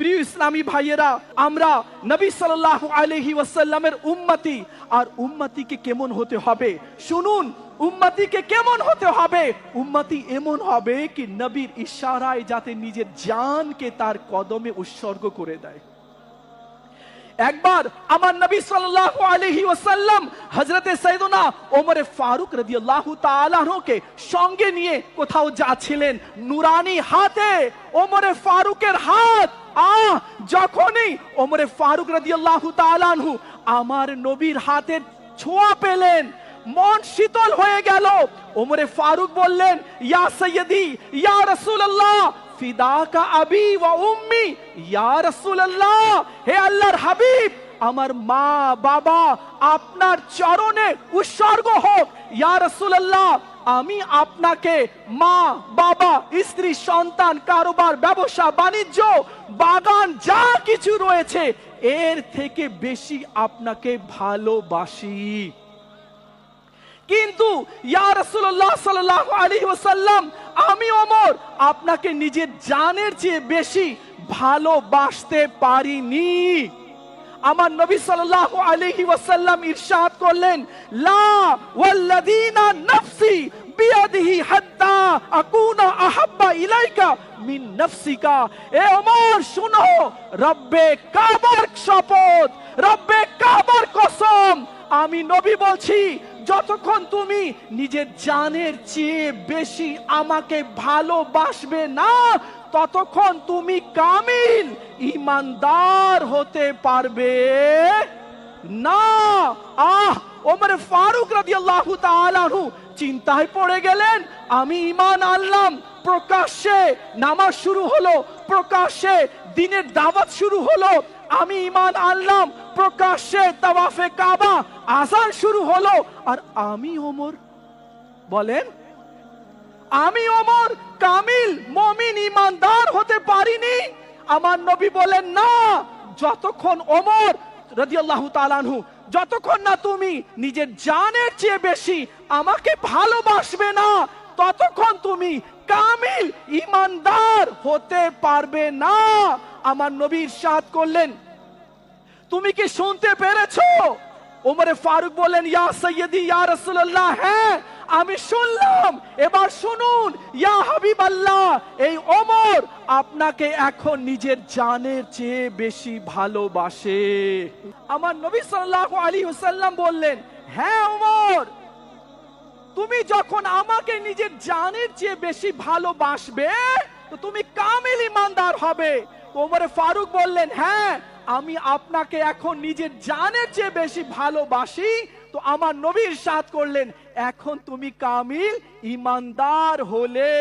প্রিয় ইসলামী ভাইয়েরা, আমরা নবী সাল্লাল্লাহু আলাইহি ওয়াসাল্লামের উম্মতি। আর উম্মতিকে কেমন হতে হবে শুনুন। উম্মতিকে কেমন হতে হবে? উম্মতি এমন হবে কি নবীর ইশারায় যাতে নিজের জানকে তার কদমে উৎসর্গ করে দেয়। একবার আমার নবী সাল্লাল্লাহু আলাইহি ওয়াসাল্লাম হযরতে সাইয়েদনা ওমর ফারুক রাদিয়াল্লাহু তাআলা আনহুকে সঙ্গে নিয়ে কোথাও যাচ্ছিলেন। নুরানি হাতে ওমর ফারুকের হাত, যখনই ওমর ফারুক রাদিয়াল্লাহু তাআলা আনহু আমার নবীর হাতের ছোঁয়া পেলেন, মন শীতল হয়ে গেল। ওমর ফারুক বললেন, ইয়া সাইয়্যিদি ইয়া রাসূলুল্লাহ ফিদাকা আবি ওয়া উম্মি, ইয়া রাসূলুল্লাহ, হে আল্লাহর হাবিব, আমার মা বাবা আপনার চরণে উৎসর্গ হোক। ইয়া রাসূলুল্লাহ, আমি আপনাকে মা বাবা স্ত্রী সন্তান কারোবার ব্যবসা বাণিজ্য বাগান যা কিছু রয়েছে এর থেকে বেশি আপনাকে ভালোবাসি। কিন্তু ইয়া রাসূলুল্লাহ সাল্লাল্লাহু আলাইহি ওয়াসাল্লাম, আমি ওমর আপনাকে নিজের জানের চেয়ে বেশি ভালোবাসতে পারিনি। আমার নবী সাল্লাল্লাহু আলাইহি ওয়াসাল্লাম ইরশাদ করলেন, লা ওয়াল্লাযিনা নাফসি বিয়াদিহি হাত্তা আকুনা আহাব্বা ইলাইকা মিন নাফসিকা। এ ওমর শুনো, রব্বে কাবার শপথ, রব্বে কাবার কসম, আমি নবী বলছি, যতক্ষণ তুমি নিজের জানের চেয়ে বেশি আমাকে ভালোবাসবে না, ততক্ষণ তুমি কামিল ঈমানদার হতে পারবে না। ওমর ফারুক রাদিয়াল্লাহু তাআলা আনহু চিন্তায় পড়ে গেলেন। আমি ঈমান আনলাম, প্রকাশ্যে নামাজ শুরু হলো, প্রকাশ্যে দ্বীনের দাওয়াত শুরু হলো। আমি ঈমান আনলাম, প্রকাশ্যে তাওয়াফে কাবা আযান শুরু হলো। আর আমি ওমর, বলেন, আমি ওমর কামিল মুমিন ঈমানদার হতে পারিনি? আমার নবী বলেন, না, যতক্ষণ ওমর রাদিয়াল্লাহু তাআলা আনহু, যতক্ষণ না তুমি নিজের জানের চেয়ে বেশি আমাকে ভালোবাসবে না, ততক্ষণ তুমি কামিল ঈমানদার হতে পারবে না। আমার নবী ইরশাদ করলেন, তুমি কি শুনতে পেরেছো? ওমর ফারুক বললেন, ইয়া সাইয়্যিদি ইয়া রাসূলুল্লাহ, হ্যাঁ আমি শুনলাম। এবার শুনুন ইয়া হাবিবাল্লাহ, এই ওমর আপনাকে এখন নিজের জানের চেয়ে বেশি ভালোবাসে। আমার নবী সাল্লাল্লাহু আলাইহি ওয়াসাল্লাম বললেন, হ্যাঁ ওমর, তুমি যখন আমাকে নিজের জানের চেয়ে বেশি ভালোবাসবে তো তুমি কামিল ঈমানদার হবে। ওমর ফারুক বললেন, হ্যাঁ আমি আপনাকে এখন নিজের জানের চেয়ে বেশি ভালোবাসি। তো আমার নবী ইরশাদ করলেন, এখন তুমি কামিল ঈমানদার হলে।